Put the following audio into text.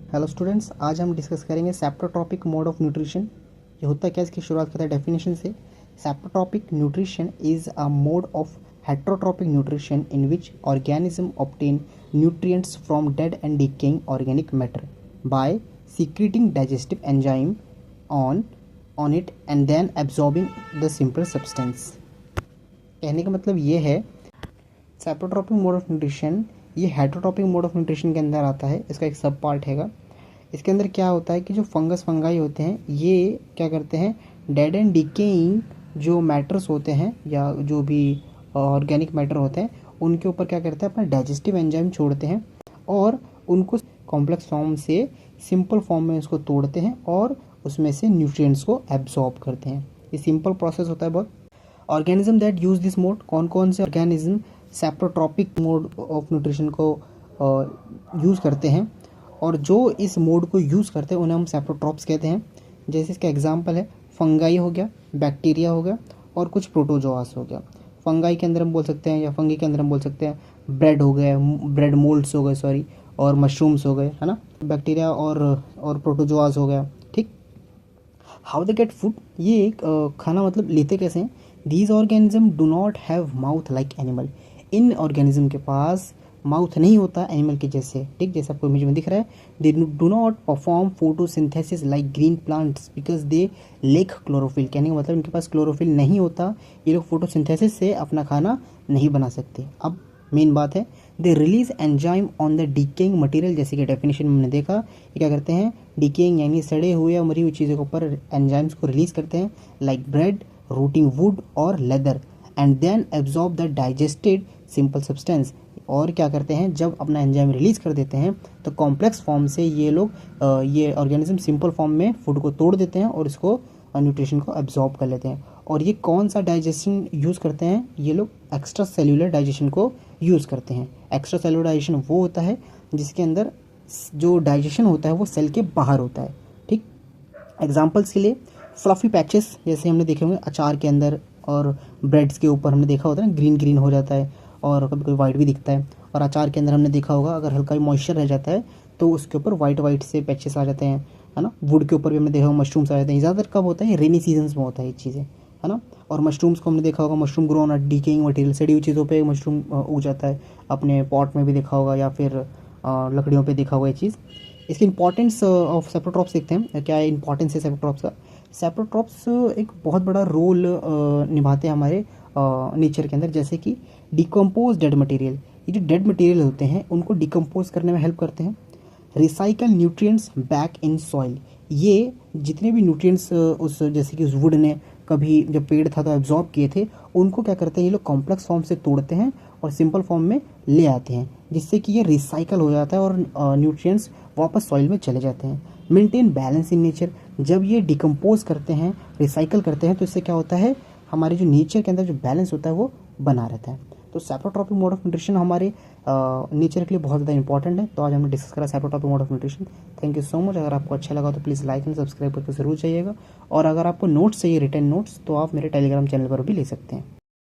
Hello students, आज हम discuss करेंगे सेप्टोट्रॉपिक मोड ऑफ न्यूट्रिशन। ये होता क्या है, इसकी शुरुआत करते हैं डेफिनेशन से। Saprotrophic nutrition is a mode of heterotrophic nutrition in which organism obtain nutrients from dead and decaying organic matter by secreting digestive enzyme on it and then absorbing the simple substance. कहने का मतलब ये है, saprotrophic mode of nutrition ये heterotrophic mode of nutrition के अंदर आता है। इसका एक सब पार्ट हैगा। इसके अंदर क्या होता है कि जो फंगाई होते हैं ये क्या करते हैं, डेड एंड डिकेइंग जो मैटर्स होते हैं या जो भी ऑर्गेनिक मैटर होते हैं उनके ऊपर क्या करते हैं, अपना डाइजेस्टिव एंजाइम छोड़ते हैं और उनको कॉम्प्लेक्स फॉर्म से सिंपल फॉर्म में उसको तोड़ते हैं और उसमें से न्यूट्रिएंट्स को एब्जॉर्ब करते हैं। ये सिंपल प्रोसेस होता है बहुत। Organism that use this mode, कौन कौन से ऑर्गेनिज्म सेप्टोट्रॉपिक मोड ऑफ न्यूट्रिशन को यूज़ करते हैं और जो इस मोड को यूज़ करते हैं उन्हें हम सेप्टोट्रॉप्स कहते हैं। जैसे इसका एग्जांपल है फंगाई हो गया, बैक्टीरिया हो गया और कुछ प्रोटोजोआस हो गया। फंगाई के अंदर हम बोल सकते हैं या फंगी के अंदर हम बोल सकते हैं ब्रेड हो गए, ब्रेड मोल्ड्स हो गए सॉरी, और मशरूम्स हो गए, है ना। बैक्टीरिया और प्रोटोजोआस हो गया, ठीक। हाउ दे गेट फूड, ये एक खाना मतलब लेते कैसे हैं। These organism do not have mouth like animal, in organism के पास माउथ नहीं होता एनिमल के जैसे, ठीक। जैसे आपको इमेज में दिख रहा है, they do not perform photosynthesis like green plants because they lake chlorophyll. कहने का मतलब इनके पास क्लोरोफिल नहीं होता, ये लोग फोटोसिंथेसिस से अपना खाना नहीं बना सकते। अब मेन बात है, they release enzyme on the decaying material. जैसे कि डेफिनेशन में हमने देखा, ये क्या करते हैं, डिकेइंग यानी सड़े हुए या मरी हुई चीज़ों के ऊपर एंजाइम्स को रिलीज करते हैं, लाइक ब्रेड, रूटिंग वुड और leather, and then absorb the digested simple substance. और क्या करते हैं, जब अपना एंजाइम रिलीज कर देते हैं तो कॉम्प्लेक्स फॉर्म से ये लोग ये ऑर्गेनिज्म सिंपल फॉर्म में फूड को तोड़ देते हैं और इसको न्यूट्रिशन को एब्जॉर्ब कर लेते हैं। और ये कौन सा डाइजेशन यूज़ करते हैं, ये लोग एक्स्ट्रा सेल्यूलर डाइजेशन को यूज़ करते हैं। एक्स्ट्रा सेल्यूलर डाइजेशन वो होता है जिसके अंदर जो डाइजेशन होता है वो सेल के बाहर होता है, ठीक। एग्जाम्पल्स के लिए फ्लफी पैचेस, जैसे हमने देखे होंगे अचार के अंदर और ब्रेड्स के ऊपर हमने देखा होता है ना, ग्रीन ग्रीन हो जाता है और कभी कभी वाइट भी दिखता है। और अचार के अंदर हमने देखा होगा अगर हल्का भी मॉइस्चर रह जाता है तो उसके ऊपर वाइट से पैचेस आ जाते हैं, है ना। वुड के ऊपर भी हमने देखा होगा मशरूम्स आ जाते हैं। ज़्यादातर कब होता है, रेनी सीजन्स में होता है ये चीज़ें, है ना। और मशरूम्स को हमने देखा होगा, mushroom grow on decaying material, सड़ी हुई चीज़ों पे मशरूम उग जाता है। अपने पॉट में भी देखा होगा या फिर लकड़ियों पे देखा होगा ये चीज़। इसकी इंपॉर्टेंस ऑफ सेप्टोट्रॉप्स देखते हैं, क्या इंपॉर्टेंस है सेप्टोट्रॉप्स का। सेप्टोट्रॉप्स एक बहुत बड़ा रोल निभाते हैं हमारे नेचर के अंदर। जैसे कि डिकम्पोज डेड मटेरियल, ये जो डेड मटेरियल होते हैं उनको डिकम्पोज करने में हेल्प करते हैं। Recycle nutrients back in soil, ये जितने भी न्यूट्रिएंट्स उस जैसे कि उस वुड ने कभी जब पेड़ था तो एब्जॉर्ब किए थे, उनको क्या करते हैं ये लोग कॉम्प्लेक्स फॉर्म से तोड़ते हैं और सिंपल फॉर्म में ले आते हैं, जिससे कि ये रिसाइकल हो जाता है और न्यूट्रिएंट्स वापस सॉइल में चले जाते हैं। मेंटेन बैलेंस इन नेचर, जब ये डिकम्पोज करते हैं, रिसाइकल करते हैं तो इससे क्या होता है, हमारे जो नेचर के अंदर जो बैलेंस होता है वो बना रहता है। तो सेप्टोट्रॉपिक मोड ऑफ न्यूट्रिशन हमारे नेचर के लिए बहुत ज़्यादा इंपॉर्टेंट है। तो आज हमने डिस्कस करा saprotrophic mode of nutrition. Thank you so much. अगर आपको अच्छा लगा तो प्लीज़ लाइक एंड सब्सक्राइब करके ज़रूर जाइएगा। और अगर आपको नोट्स चाहिए, रिटर्न नोट्स, तो आप मेरे टेलीग्राम चैनल पर भी ले सकते हैं।